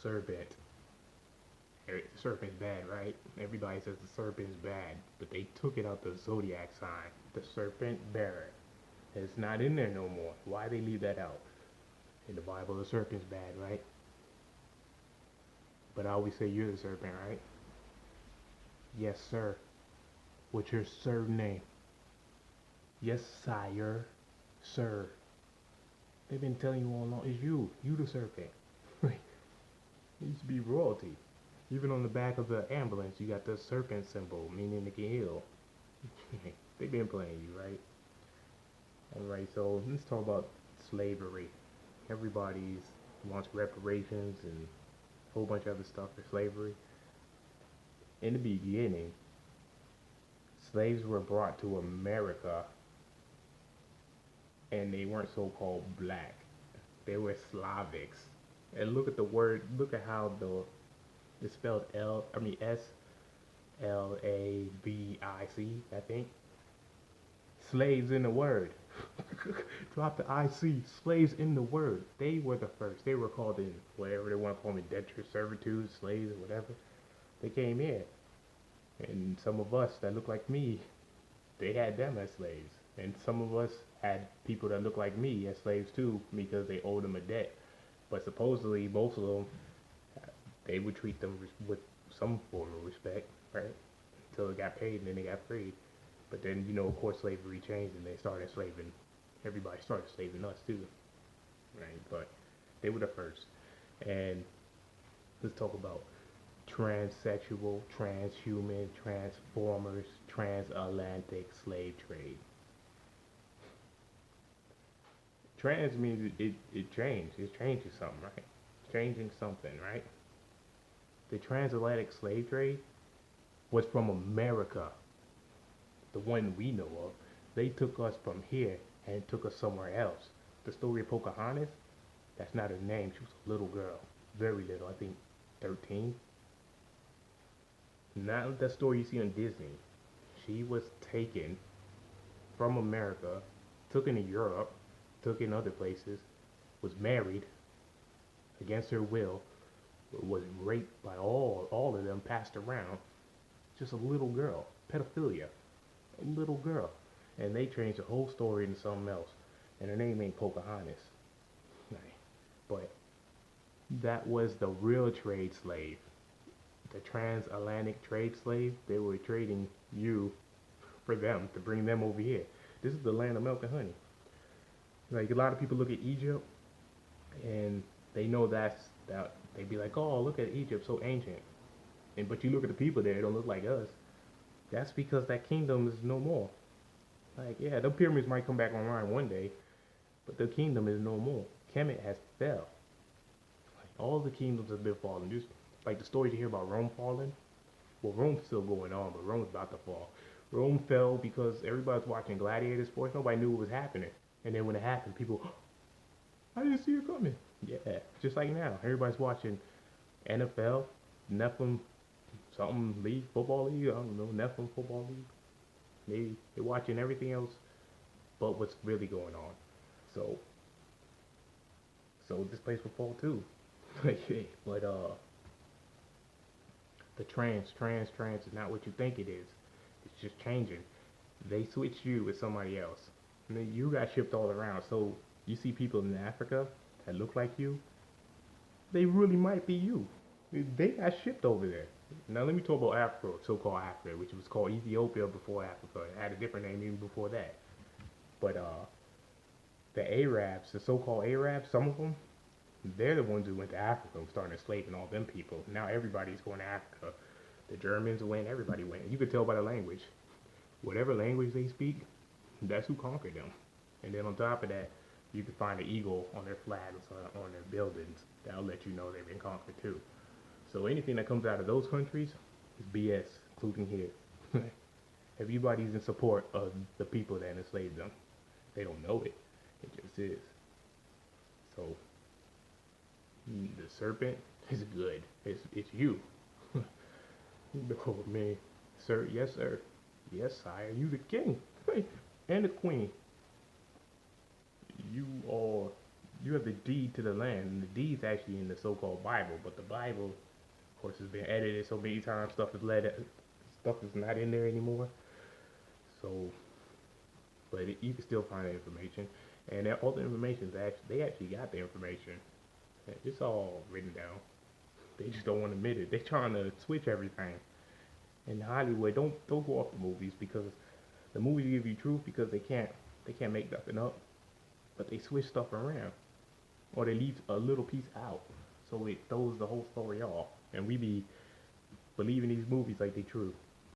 serpent. The serpent's bad, right? Everybody says the serpent's bad, but they took it out the zodiac sign, the serpent bearer. It's not in there no more. Why they leave that out? In the Bible, the serpent's bad, right? But I always say you're the serpent, right? Yes, sir. What's your surname? Yes, sire. Sir. They've been telling you all along. It's you. You the serpent. It used to be royalty. Even on the back of the ambulance, you got the serpent symbol, meaning it can heal. They've been playing you, right? Alright, so let's talk about slavery. Everybody's wants reparations and a whole bunch of other stuff for slavery. In the beginning, slaves were brought to America and they weren't so-called black. They were slavics. And look at the word, look at how it's spelled Slavic, I think. Slaves in the word. Drop the IC. Slaves in the word. They were the first. They were called in whatever they want to call them, indentured servitude, slaves, or whatever. They came in. And some of us that look like me, they had them as slaves. And some of us had people that look like me as slaves too because they owed them a debt. But supposedly, most of them, they would treat them with some form of respect, right? Until they got paid and then they got freed. But then, of course, slavery changed and they started slaving. Everybody started slaving us too, right? But they were the first. And let's talk about transsexual, transhuman, transformers, transatlantic slave trade. Trans means it changed. It's changing something, right? It's changing something, right? The transatlantic slave trade was from America, the one we know of. They took us from here and took us somewhere else. The story of Pocahontas, that's not her name. She was a little girl, very little, I think 13. Not the story you see on Disney. She was taken from America, took into Europe, took in other places, was married against her will, was raped by all of them, passed around. Just a little girl, pedophilia, a little girl, and they changed the whole story into something else. And her name ain't Pocahontas, but that was the real trade slave. The transatlantic trade slave, they were trading you for them to bring them over here. This is the land of milk and honey. Like a lot of people look at Egypt and they know that they'd be like, oh, look at Egypt, so ancient. But you look at the people there, they don't look like us. That's because that kingdom is no more. Like, yeah, the pyramids might come back online one day, but the kingdom is no more. Kemet has fell. Like, all the kingdoms have been falling. Just like the stories you hear about Rome falling. Well, Rome's still going on, but Rome's about to fall. Rome fell because everybody's watching gladiator sports. Nobody knew what was happening. And then when it happened, people, I didn't see it coming. Yeah, just like now. Everybody's watching NFL, Nephilim, something league, football league, I don't know, Nephilim football league. They're watching everything else but what's really going on. So this place will fall too. But the trans is not what you think it is. It's just changing. They switched you with somebody else. And then you got shipped all around. So you see people in Africa that look like you, they really might be you. They got shipped over there. Now let me talk about Africa, so-called Africa, which was called Ethiopia before Africa. It had a different name even before that. But the Arabs, the so-called Arabs, some of them, they're the ones who went to Africa and started enslaving all them people. Now everybody's going to Africa. The Germans went, everybody went. You could tell by the language. Whatever language they speak, that's who conquered them. And then on top of that, you can find an eagle on their flags, on their buildings. That'll let you know they've been conquered too. So anything that comes out of those countries is BS, including here. Everybody's in support of the people that enslaved them. They don't know it. It just is. So the serpent is good. It's you. Oh man, sir, yes sir, yes sire, you the king and the queen. You are you have the deed to the land, and the deed's actually in the so-called Bible. But the Bible, of course, has been edited so many times. Stuff is not in there anymore. So, but you can still find the information, and all the information is actually they actually got the information. It's all written down. They just don't want to admit it. They're trying to switch everything. In Hollywood, don't go off the movies because the movies give you truth because they can't make nothing up. But they switch stuff around, or they leave a little piece out, so it throws the whole story off. And we be believing these movies like they true.